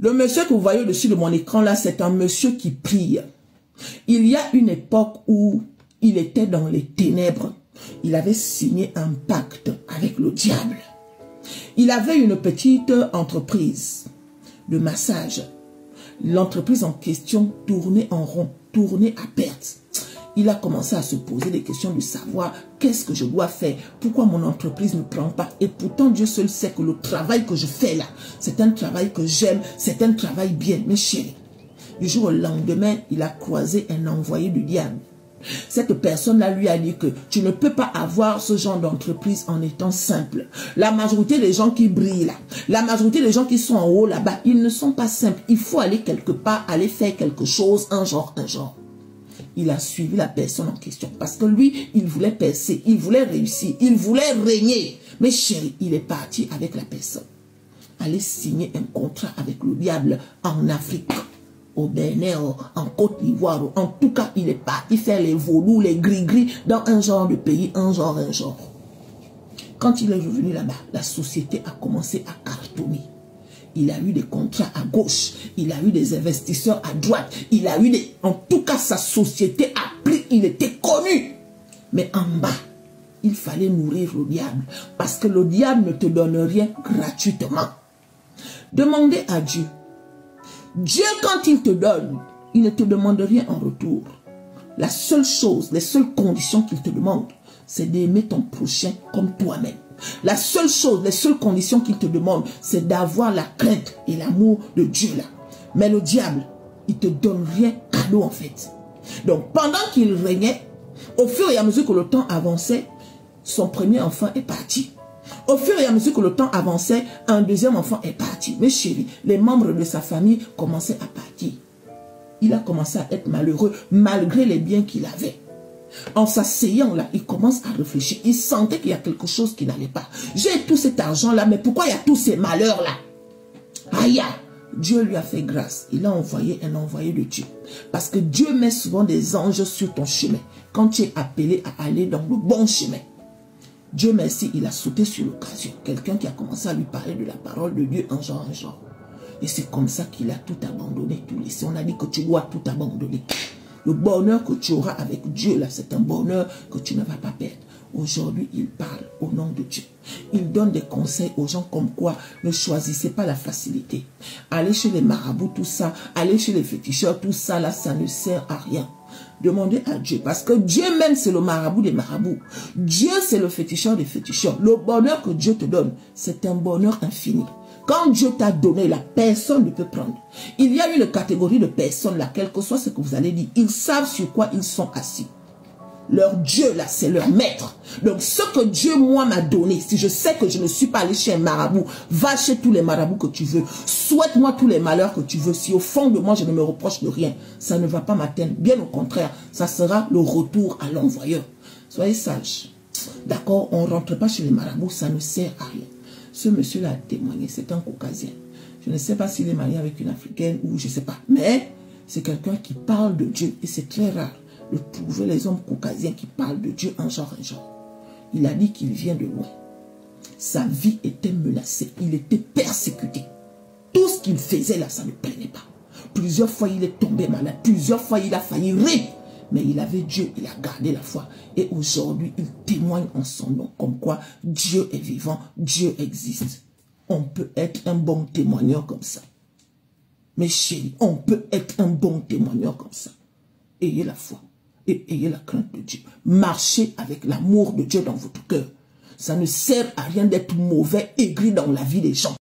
Le monsieur que vous voyez au-dessus de mon écran là, c'est un monsieur qui prie. Il y a une époque où il était dans les ténèbres. Il avait signé un pacte avec le diable. Il avait une petite entreprise de massage. L'entreprise en question tournait en rond, tournait à perte. Il a commencé à se poser des questions de savoir qu'est-ce que je dois faire, pourquoi mon entreprise ne prend pas. Et pourtant, Dieu seul sait que le travail que je fais là, c'est un travail que j'aime, c'est un travail bien. Mais chérie, du jour au lendemain, il a croisé un envoyé du diable. Cette personne-là lui a dit que tu ne peux pas avoir ce genre d'entreprise en étant simple. La majorité des gens qui brillent là, la majorité des gens qui sont en haut là-bas, ils ne sont pas simples. Il faut aller quelque part, aller faire quelque chose, un genre. Il a suivi la personne en question parce que lui, il voulait percer, il voulait réussir, il voulait régner. Mais chérie, il est parti avec la personne. Aller signer un contrat avec le diable en Afrique, au Bénin, en Côte d'Ivoire. En tout cas, il est parti faire les vaudous, les gris-gris dans un genre de pays, un genre. Quand il est revenu là-bas, la société a commencé à cartonner. Il a eu des contrats à gauche, il a eu des investisseurs à droite, il a eu des... En tout cas, sa société a pris, il était connu. Mais en bas, il fallait nourrir le diable. Parce que le diable ne te donne rien gratuitement. Demandez à Dieu. Dieu, quand il te donne, il ne te demande rien en retour. La seule chose, les seules conditions qu'il te demande, c'est d'aimer ton prochain comme toi-même. La seule chose, les seules conditions qu'il te demande, c'est d'avoir la crainte et l'amour de Dieu là. Mais le diable, il te donne rien cadeau en fait. Donc pendant qu'il régnait, au fur et à mesure que le temps avançait, son premier enfant est parti. Au fur et à mesure que le temps avançait, un deuxième enfant est parti. Mais chérie, les membres de sa famille commençaient à partir. Il a commencé à être malheureux malgré les biens qu'il avait. En s'asseyant là, il commence à réfléchir. Il sentait qu'il y a quelque chose qui n'allait pas. J'ai tout cet argent là, mais pourquoi il y a tous ces malheurs là? Aïe! Dieu lui a fait grâce. Il a envoyé un envoyé de Dieu. Parce que Dieu met souvent des anges sur ton chemin. Quand tu es appelé à aller dans le bon chemin. Dieu merci, il a sauté sur l'occasion. Quelqu'un qui a commencé à lui parler de la parole de Dieu un genre. Et c'est comme ça qu'il a tout abandonné, tout laissé. On a dit que tu dois tout abandonner. Le bonheur que tu auras avec Dieu, là, c'est un bonheur que tu ne vas pas perdre. Aujourd'hui, il parle au nom de Dieu. Il donne des conseils aux gens comme quoi ne choisissez pas la facilité. Allez chez les marabouts, tout ça, allez chez les féticheurs, tout ça, là, ça ne sert à rien. Demandez à Dieu, parce que Dieu même, c'est le marabout des marabouts. Dieu, c'est le féticheur des féticheurs. Le bonheur que Dieu te donne, c'est un bonheur infini. Quand Dieu t'a donné, la personne ne peut prendre. Il y a une catégorie de personnes, là, quel que soit ce que vous allez dire, ils savent sur quoi ils sont assis. Leur Dieu, là, c'est leur maître. Donc, ce que Dieu, moi, m'a donné, si je sais que je ne suis pas allé chez un marabout, va chez tous les marabouts que tu veux. Souhaite-moi tous les malheurs que tu veux. Si au fond de moi, je ne me reproche de rien, ça ne va pas m'atteindre. Bien au contraire, ça sera le retour à l'envoyeur. Soyez sages. D'accord, on ne rentre pas chez les marabouts, ça ne sert à rien. Ce monsieur-là a témoigné, c'est un caucasien. Je ne sais pas s'il est marié avec une africaine ou je ne sais pas. Mais c'est quelqu'un qui parle de Dieu. Et c'est très rare de trouver les hommes caucasiens qui parlent de Dieu un genre. Il a dit qu'il vient de loin. Sa vie était menacée. Il était persécuté. Tout ce qu'il faisait là, ça ne plaisait pas. Plusieurs fois, il est tombé malade. Plusieurs fois, il a failli rire. Mais il avait Dieu, il a gardé la foi. Et aujourd'hui, il témoigne en son nom comme quoi Dieu est vivant, Dieu existe. On peut être un bon témoigneur comme ça. Mes chéris, on peut être un bon témoigneur comme ça. Ayez la foi et ayez la crainte de Dieu. Marchez avec l'amour de Dieu dans votre cœur. Ça ne sert à rien d'être mauvais, aigri dans la vie des gens.